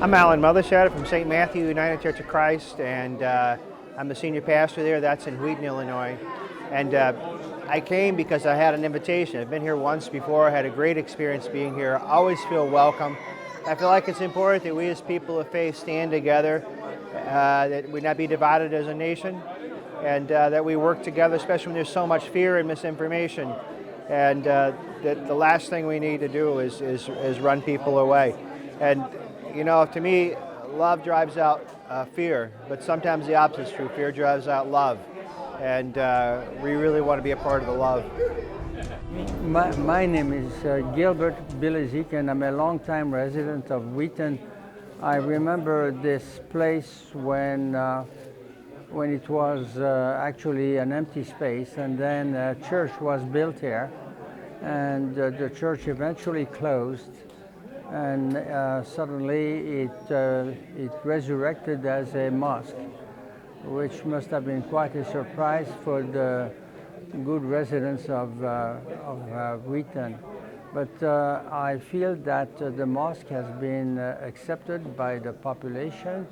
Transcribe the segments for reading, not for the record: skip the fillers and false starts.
I'm Alan Mothershed from St. Matthew United Church of Christ, and I'm the senior pastor there. That's in Wheaton, Illinois. And I came because I had an invitation. I've been here once before. I had a great experience being here. I always feel welcome. I feel like it's important that we as people of faith stand together, that we not be divided as a nation, and that we work together, especially when there's so much fear and misinformation. And that the last thing we need to do is run people away. And you know, to me, love drives out fear, but sometimes the opposite is true. Fear drives out love, and we really want to be a part of the love. My name is Gilbert Bilezik, and I'm a longtime resident of Wheaton. I remember this place when it was actually an empty space, and then a church was built here, and the church eventually closed. And suddenly it resurrected as a mosque, which must have been quite a surprise for the good residents of Wheaton. But I feel that the mosque has been accepted by the population.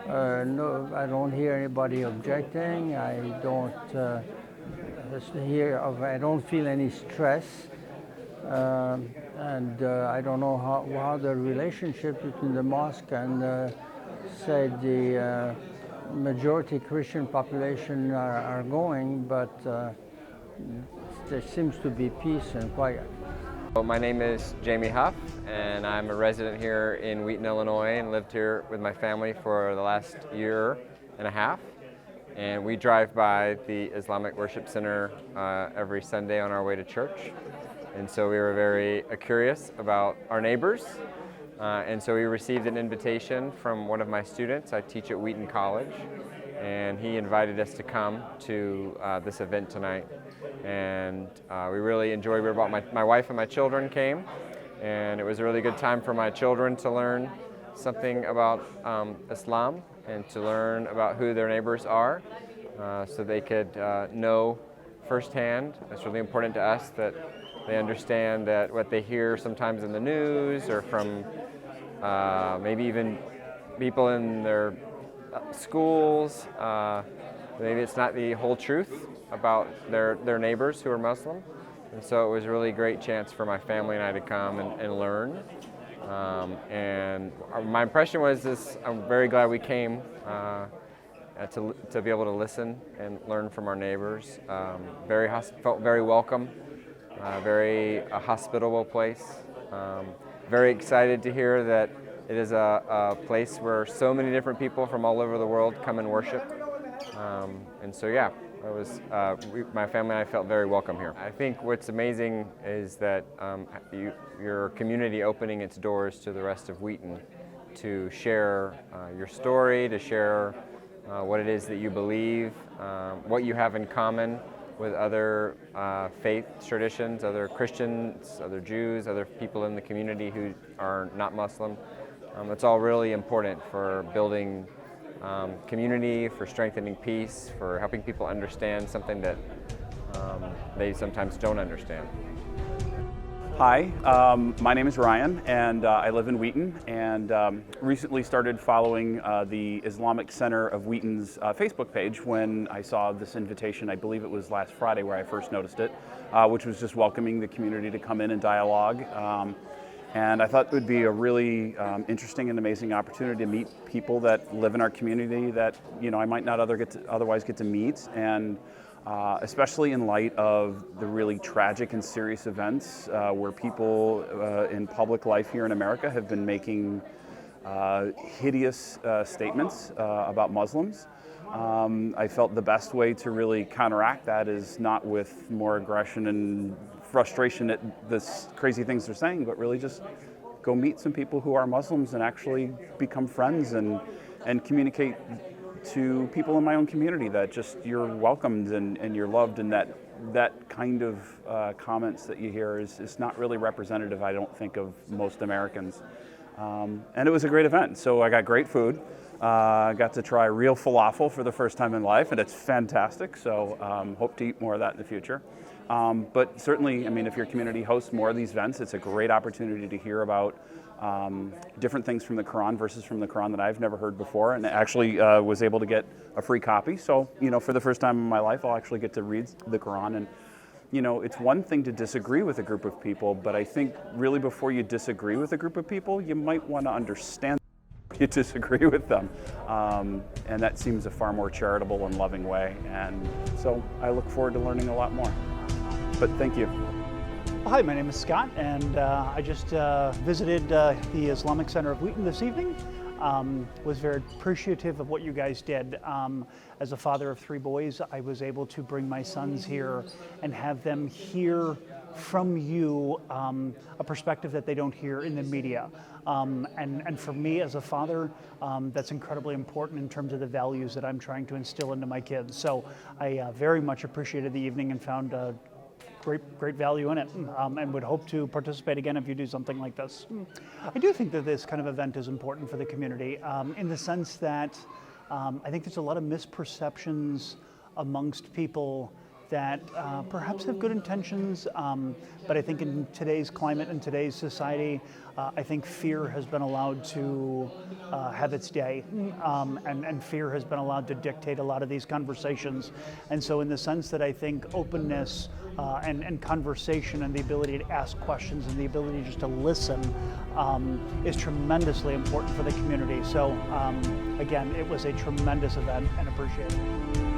No, I don't hear anybody objecting. I don't feel any stress. And I don't know how the relationship between the mosque and say the majority Christian population are going, but there seems to be peace and quiet. Well, my name is Jamie Huff, and I'm a resident here in Wheaton, Illinois, and lived here with my family for the last year and a half. And we drive by the Islamic Worship Center every Sunday on our way to church. And so we were very curious about our neighbors. And so we received an invitation from one of my students. I teach at Wheaton College, and he invited us to come to this event tonight. And we really enjoyed it. My wife and my children came, and it was a really good time for my children to learn something about Islam and to learn about who their neighbors are, so they could know firsthand. It's really important to us that they understand that what they hear sometimes in the news or from maybe even people in their schools, maybe it's not the whole truth about their neighbors who are Muslim. And so it was a really great chance for my family and I to come and learn. And my impression was this: I'm very glad we came to be able to listen and learn from our neighbors. Felt very welcome. Very hospitable place. Very excited to hear that it is a place where so many different people from all over the world come and worship. And so yeah, it was, my family and I felt very welcome here. I think what's amazing is that your community opening its doors to the rest of Wheaton to share your story, to share what it is that you believe, what you have in common with other faith traditions, other Christians, other Jews, other people in the community who are not Muslim. It's all really important for building community, for strengthening peace, for helping people understand something that they sometimes don't understand. Hi, my name is Ryan, and I live in Wheaton, and recently started following the Islamic Center of Wheaton's Facebook page when I saw this invitation. I believe it was last Friday where I first noticed it, which was just welcoming the community to come in and dialogue. And I thought it would be a really interesting and amazing opportunity to meet people that live in our community that I might not otherwise get to meet, and especially in light of the really tragic and serious events where people in public life here in America have been making hideous statements about Muslims. I felt the best way to really counteract that is not with more aggression and frustration at the crazy things they're saying, but really just go meet some people who are Muslims and actually become friends and communicate to people in my own community that just you're welcomed and you're loved, and that kind of comments that you hear is not really representative, I don't think, of most Americans. And it was a great event. So I got great food. I got to try real falafel for the first time in life, and it's fantastic. So hope to eat more of that in the future. But certainly, I mean, if your community hosts more of these events, it's a great opportunity to hear about different things from the Quran, verses from the Quran that I've never heard before, and actually was able to get a free copy. So, you know, for the first time in my life, I'll actually get to read the Quran. And, you know, it's one thing to disagree with a group of people, but I think really before you disagree with a group of people, you might want to understand you disagree with them. And that seems a far more charitable and loving way. And so I look forward to learning a lot more. But thank you. Hi, my name is Scott, and I just visited the Islamic Center of Wheaton this evening. Was very appreciative of what you guys did. As a father of 3 boys, I was able to bring my sons here and have them hear from you a perspective that they don't hear in the media. And for me as a father, that's incredibly important in terms of the values that I'm trying to instill into my kids. So I very much appreciated the evening and found great value in it, and would hope to participate again if you do something like this. I do think that this kind of event is important for the community in the sense that I think there's a lot of misperceptions amongst people that perhaps have good intentions, but I think in today's climate and today's society, I think fear has been allowed to have its day, and fear has been allowed to dictate a lot of these conversations. And so in the sense that I think openness and conversation and the ability to ask questions and the ability just to listen is tremendously important for the community. So again, it was a tremendous event and appreciate it.